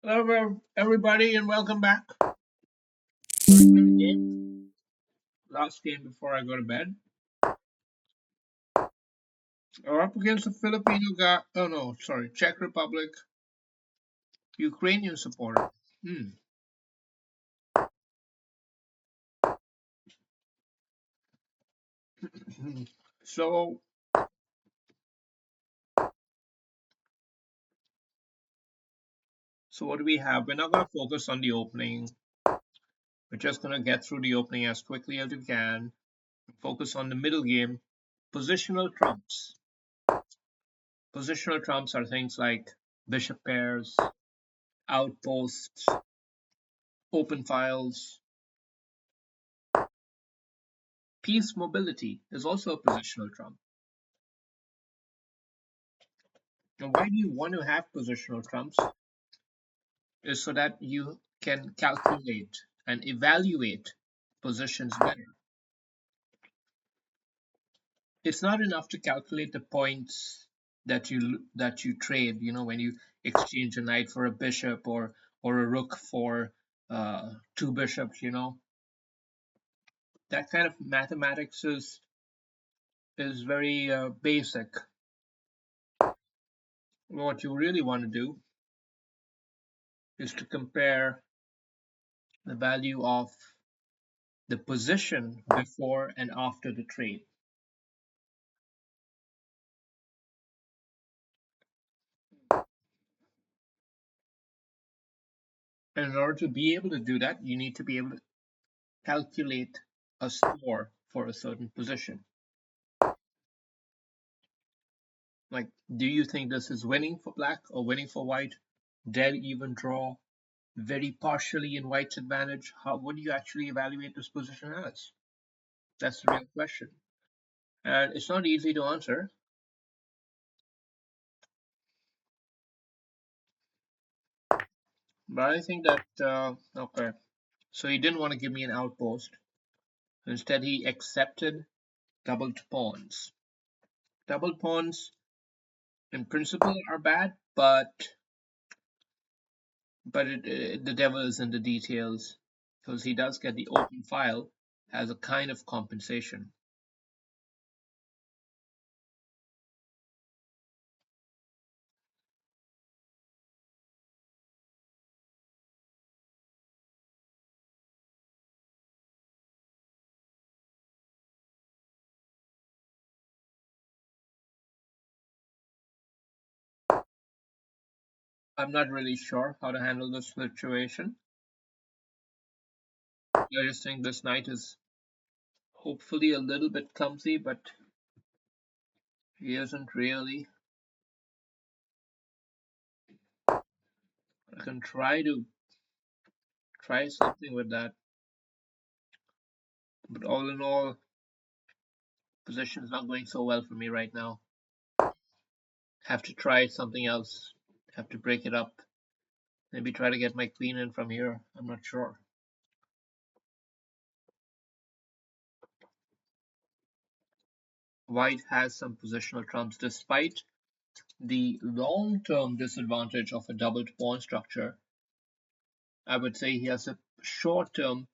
Hello, everybody, and welcome back. Game. Last game before I go to bed. We're up against the Filipino guy. Oh no, sorry, Czech Republic, Ukrainian supporter. Hmm. So, so what do we have? We're not going to focus on the opening. We're just going to get through the opening as quickly as we can. Focus on the middle game. Positional trumps. Positional trumps are things like bishop pairs, outposts, open files. Piece mobility is also a positional trump. And why do you want to have positional trumps? Is so that you can calculate and evaluate positions better. It's not enough to calculate the points that you trade. When you exchange a knight for a bishop or a rook for two bishops. That kind of mathematics is very basic. What you really want to do is to compare the value of the position before and after the trade. And in order to be able to do that, you need to be able to calculate a score for a certain position. Like, do you think this is winning for black or winning for white? Dead even draw, very partially in white's advantage? What do you actually evaluate this position as? That's the real question. And it's not easy to answer, but I think that, okay. So he didn't want to give me an outpost. Instead, he accepted doubled pawns. Doubled pawns, in principle, are bad, but the devil is in the details, because he does get the open file as a kind of compensation. I'm not really sure how to handle this situation. I just think this knight is hopefully a little bit clumsy, but he isn't really. I can try something with that, but all in all, position is not going so well for me right now. Have to try something else. Have to break it up. Maybe try to get my queen in from here. I'm not sure. White has some positional trumps despite the long-term disadvantage of a doubled pawn structure. I would say he has a short-term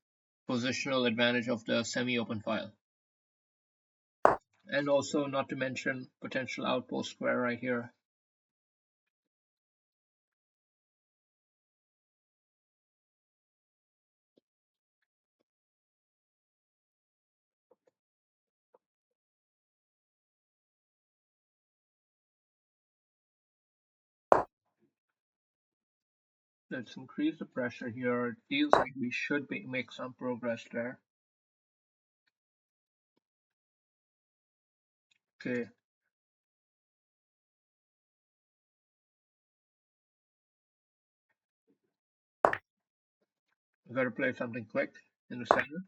positional advantage of the semi-open file. And also, not to mention, potential outpost square right here. Let's increase the pressure here. It feels like we should make some progress there. Okay. I've got to play something quick in the center.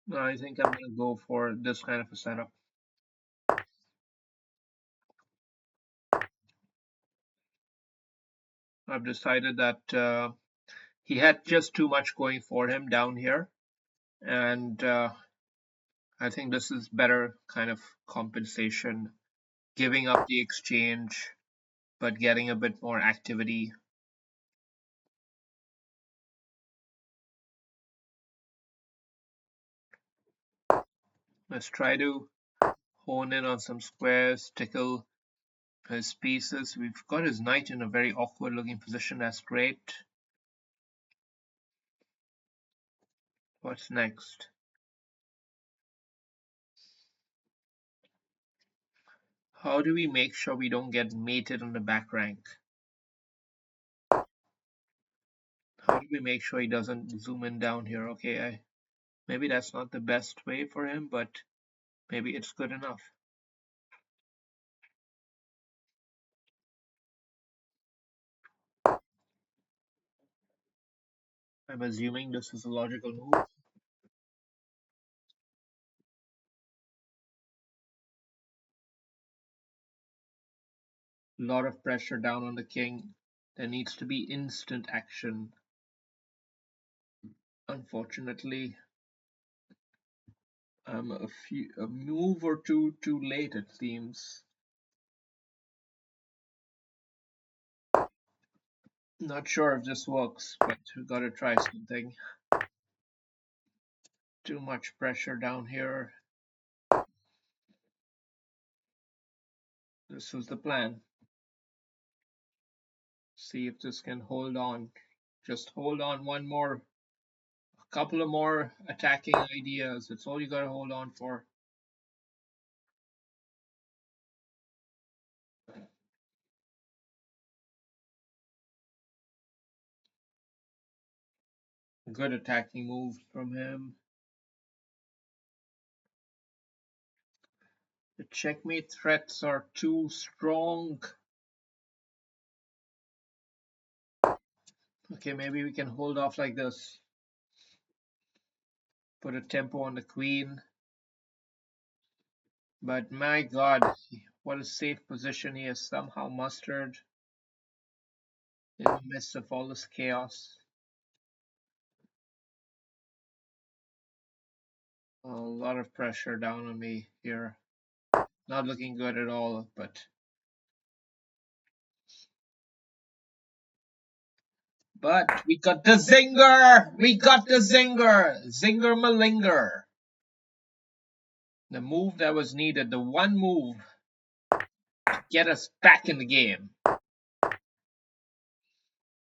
No, I think I'm going to go for this kind of a setup. I've decided that he had just too much going for him down here, and I think this is better kind of compensation, giving up the exchange, but getting a bit more activity. Let's try to hone in on some squares, tickle his pieces. We've got his knight in a very awkward looking position. That's great. What's next? How do we make sure we don't get mated on the back rank? How do we make sure he doesn't zoom in down here? Okay, maybe that's not the best way for him, but maybe it's good enough. I'm assuming this is a logical move. A lot of pressure down on the king. There needs to be instant action. Unfortunately, I'm a move or two too late, it seems. Not sure if this works, but we gotta try something. Too much pressure down here. This was the plan. See if this can hold on. Just hold on one more, a couple of more attacking ideas. That's all you gotta hold on for. Good attacking move from him. The checkmate threats are too strong. Okay, maybe we can hold off like this. Put a tempo on the queen. But my god, what a safe position he has somehow mustered in the midst of all this chaos. A lot of pressure down on me here. Not looking good at all, but we got the zinger! We got the zinger! Zinger Malinger. The move that was needed, the one move to get us back in the game.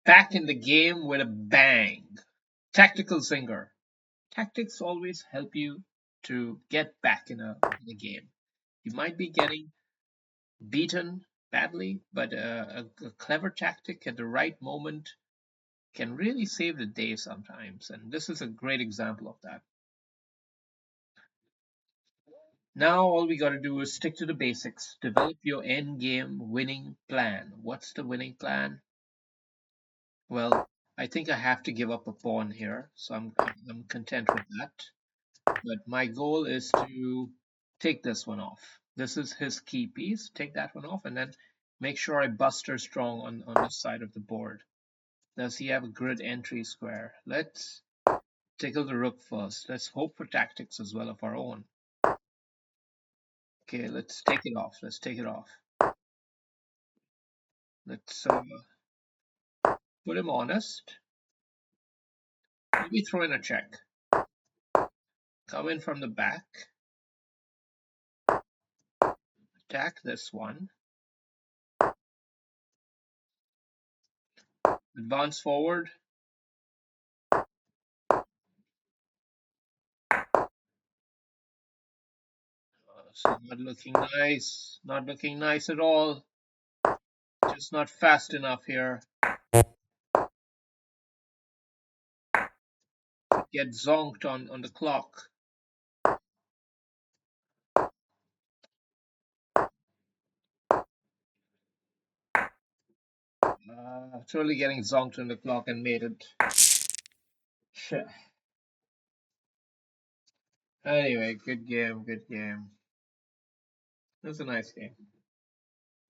Back in the game with a bang. Tactical zinger. Tactics always help you to get back in a game. You might be getting beaten badly, but a clever tactic at the right moment can really save the day sometimes, and this is a great example of that. Now all we got to do is stick to the basics. Develop your end game winning plan. What's the winning plan? Well, I think I have to give up a pawn here, so I'm content with that. But my goal is to take this one off. This is his key piece. Take that one off and then make sure I buster strong on this side of the board. Does he have a grid entry square? Let's tickle the rook first. Let's hope for tactics as well of our own. Okay, let's take it off. Let's take it off. Let's put him honest. Maybe throw in a check. Come in from the back. Attack this one. Advance forward. So not looking nice. Not looking nice at all. Just not fast enough here. Get zonked on the clock. Totally getting zonked on the clock and made it. Shit. Anyway, good game, good game. It was a nice game.